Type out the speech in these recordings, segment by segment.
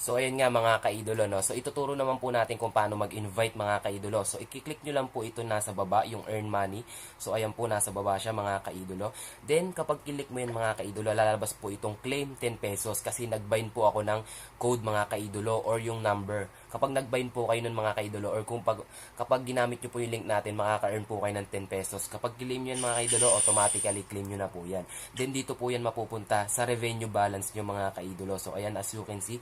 So, ayan nga mga kaidolo, no? So, ituturo naman po natin kung paano mag-invite mga kaidolo. So, i-click nyo lang po ito nasa baba, yung earn money. So, ayan po, nasa baba siya mga kaidolo. Then, kapag click mo yan mga kaidolo, lalabas po itong claim 10 pesos kasi nag-bind po ako ng code mga kaidolo or yung number. Kapag nag-bind po kayo ng mga kaidolo or kapag ginamit nyo po yung link natin, makaka-earn po kayo ng 10 pesos. Kapag claim nyo yan mga kaidolo, automatically claim nyo na po yan. Then, dito po yan mapupunta sa revenue balance nyo mga kaidolo. So, ayan, as you can see.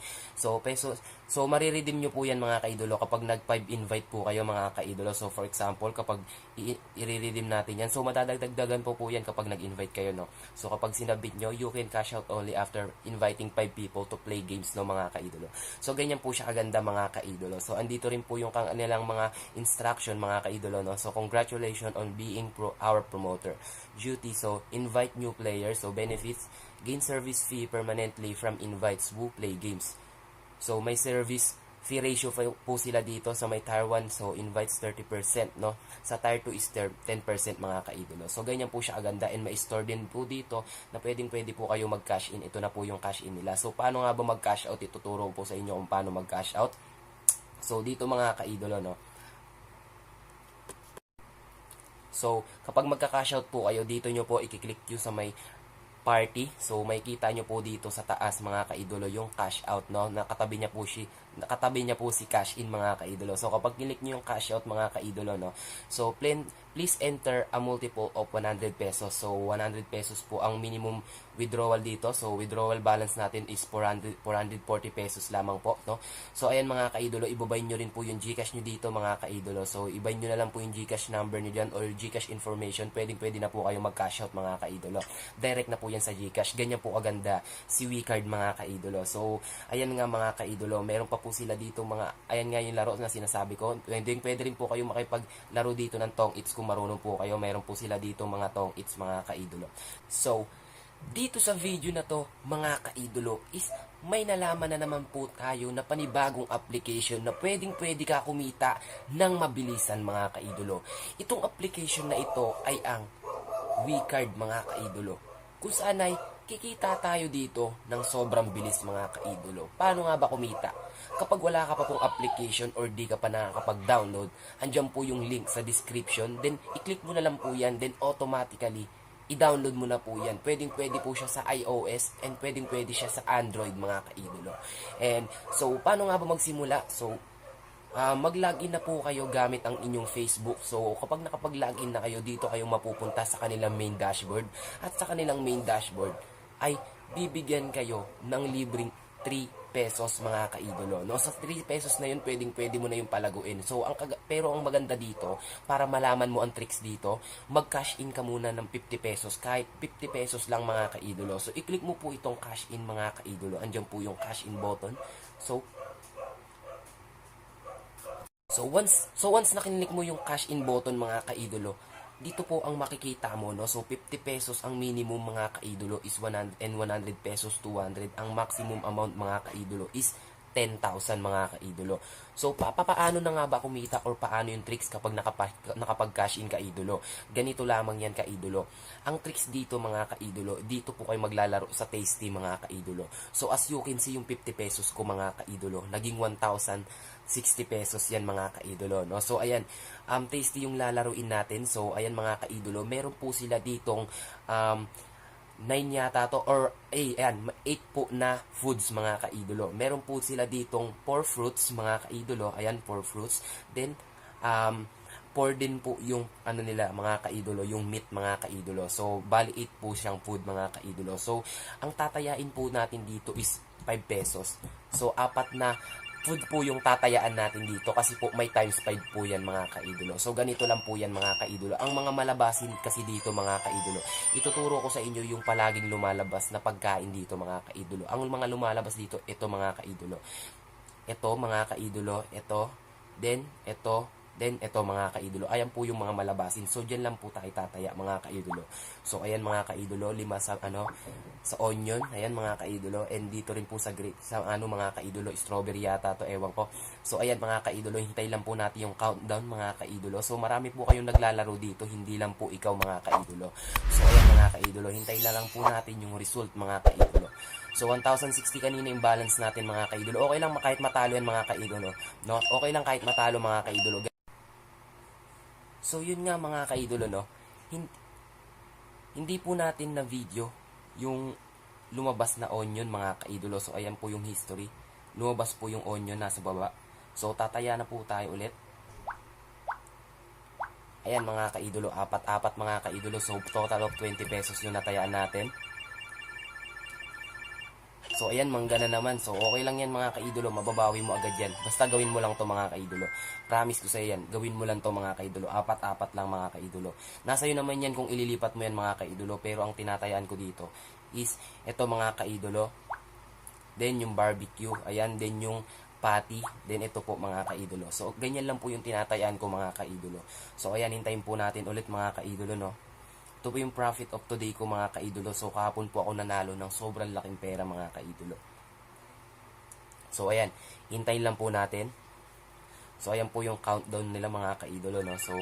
So mariredeem nyo po yan mga kaidolo kapag nag-5 invite po kayo mga kaidolo. So for example, kapag i-redeem natin yan, so madadagdagan po yan kapag nag-invite kayo, no. So kapag sinabit nyo, you can cash out only after inviting 5 people to play games, no mga kaidolo. So ganyan po siya kaganda mga kaidolo. So andito rin po yung kanilang mga instruction mga kaidolo, no. So congratulations on being our promoter duty. So invite new players, so benefits, gain service fee permanently from invites who play games. So, may service fee ratio po sila dito sa may Tier 1. So, invites 30%, no? Sa Tier 2 is 10% mga kaidolo. So, ganyan po siya aganda. And may store din po dito na pwede po kayo mag-cash in. Ito na po yung cash in nila. So, paano nga ba mag-cash out? Ituturo po sa inyo kung paano mag-cash out. So, dito mga kaidolo, no? So, kapag magka-cash out po kayo, dito nyo po i-click yung sa may party. So, may kita nyo po dito sa taas mga kaidolo yung cash out, no? Nakatabi niya po si cash in mga kaidolo. So, kapag click nyo yung cash out mga kaidolo, no? So, please enter a multiple of 100 pesos. So, 100 pesos po ang minimum withdrawal dito. So, withdrawal balance natin is 440 pesos lamang po, no? So, ayan mga kaidolo, ibabay nyo rin po yung GCash nyo dito mga kaidolo. So, ibay nyo na lang po yung GCash number nyo dyan or GCash information. Pwede na po kayo mag-cash out mga kaidolo. Direct na po yan sa GCash. Ganyan po aganda si WeCard mga kaidolo. So, ayan nga mga kaidolo, meron pa po sila dito ayan nga yung laro na sinasabi ko. Pwede rin po kayo makipaglaro dito ng Tong Its kung marunong po kayo. Meron po sila dito mga Tong Its mga kaidolo. So, dito sa video na to mga kaidolo is may nalaman na naman po tayo na panibagong application na pwede ka kumita ng mabilisan mga kaidolo. Itong application na ito ay ang WeCard mga kaidolo, kung saan ay kikita tayo dito ng sobrang bilis mga kaidolo. Paano nga ba kumita? Kapag wala ka pa pong application or di ka pa nakakapag-download, andyan po yung link sa description, then i-click mo na lang po yan, then automatically i-download mo na po yan. Pwede po siya sa iOS and pwede siya sa Android mga kaidolo. And so, paano nga ba magsimula? So, mag-login na po kayo gamit ang inyong Facebook. So, kapag nakapag-login na kayo, dito kayo mapupunta sa kanilang main dashboard. At sa kanilang main dashboard ay bibigyan kayo ng libreng 3 pesos mga kaidolo, no? Sa 3 pesos na yun, pwede mo na yung palaguin. So, pero ang maganda dito, para malaman mo ang tricks dito, mag-cash in ka muna ng 50 pesos. Kahit 50 pesos lang mga kaidolo. So, i-click mo po itong cash in mga kaidolo. Andyan po yung cash in button. So once na kinlik mo yung cash in button mga kaidolo, dito po ang makikita mo, no? So 50 pesos ang minimum mga kaidolo is 100 and 100 pesos 200. Ang maximum amount mga kaidolo is 10,000 mga kaidolo. So paano na nga ba kumita or paano yung tricks kapag nakapag-cash in kaidolo? Ganito lamang yan kaidolo. Ang tricks dito mga kaidolo, dito po kayo maglalaro sa Tasty mga kaidolo. So as you can see yung 50 pesos ko mga kaidolo, naging 1,060 pesos yan mga kaidolo, no? So ayan, Tasty yung lalaruin natin. So ayan mga kaidolo, meron po sila ditong 9 yata to or ayan, 8 po na foods mga kaidolo. Meron po sila ditong 4 fruits mga kaidolo. Ayan, 4 fruits. Then 4 din po yung ano nila mga kaidolo, yung meat mga kaidolo. So bali 8 po siyang food mga kaidolo. So ang tatayain po natin dito is 5 pesos. So 4 na food po yung tatayaan natin dito kasi po may times 5 po yan mga kaidolo. So ganito lang po yan mga kaidolo. Ang mga malabasin kasi dito mga kaidolo, ituturo ko sa inyo yung palaging lumalabas na pagkain dito mga kaidolo. Ang mga lumalabas dito, ito mga kaidolo. Ito mga kaidolo, ito, then ito mga kaidolo. Ayan po yung mga malabasin. So diyan lang po tayo tataya mga kaidolo. So ayan mga kaidolo, 5 sa onion. Ayan mga kaidolo. And dito rin po sa mga kaidolo, strawberry yata to, ewan ko. So ayan mga kaidolo, hintay lang po natin yung countdown mga kaidolo. So marami po kayong naglalaro dito, hindi lang po ikaw mga kaidolo. So ayan mga kaidolo. ka-idolo. Hintayin na lang po natin yung result mga ka-idolo. So 1,060 kanina yung balance natin mga ka-idolo. Okay lang kahit matalo yan mga ka-idolo. No? Okay lang kahit matalo mga ka-idolo. So yun nga mga ka-idolo, no? Hindi po natin na video yung lumabas na onion mga ka-idolo. So ayan po yung history. Lumabas po yung onion nasa baba. So tataya na po tayo ulit. Ayan mga ka-idolo, apat-apat mga ka-idolo. So total of 20 pesos yung natayaan natin. So ayan, mangga na naman. So okay lang yan mga ka-idolo, mababawi mo agad yan. Basta gawin mo lang to mga ka-idolo. Promise ko sa yan, gawin mo lang to mga ka-idolo. Apat-apat lang mga ka-idolo. Nasa iyo naman yan kung ililipat mo yan mga ka-idolo. Pero ang tinatayaan ko dito is ito mga ka-idolo. Then yung barbecue, ayan, then yung patty, then ito po mga ka-idolo. So ganyan lang po yung tinatayaan ko mga ka-idolo. So ayan, hintayin po natin ulit mga ka-idolo, no. Ito po yung profit of today ko mga ka-idolo. So kahapon po ako nanalo ng sobrang laking pera mga ka-idolo. So ayan, hintayin lang po natin. So ayan po yung countdown nila mga ka-idolo, no. So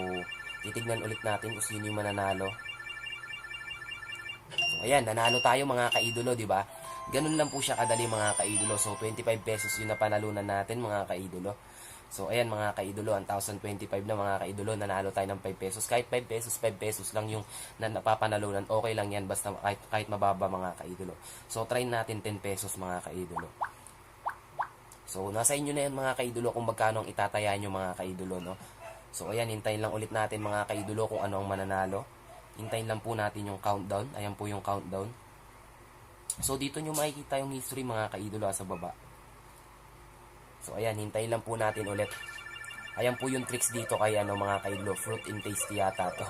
titignan ulit natin kung sino yung mananalo. So ayan, nanalo tayo mga ka-idolo, di ba? Ganun lang po siya kadali mga ka-idolo. So 25 pesos yung napanalunan natin mga ka-idolo. So, ayan mga ka-idolo, 1,025 na mga ka-idolo, nanalo tayo ng 5 pesos. Kahit 5 pesos lang yung napapanalunan, okay lang yan, basta kahit mababa mga ka-idolo. So, try natin 10 pesos mga ka-idolo. So, nasa inyo na yan mga ka-idolo kung magkano ang itataya nyo mga ka-idolo, no? So, ayan, hintayin lang ulit natin mga ka-idolo kung ano ang mananalo. Hintayin lang po natin yung countdown. Ayan po yung countdown. So, dito nyo makikita yung history mga ka-idolo sa baba. So ayan, hintayin lang po natin ulit. Ayan po yung tricks dito kay mga ka-idolo, fruit and tasty yata to.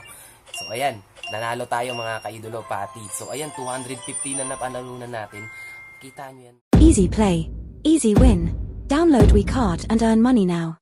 So ayan, nanalo tayo mga ka-idolo, patty. So ayan, 250 na napanalunan natin. Kita nyo yan. Easy play, easy win. Download WeCard and earn money now.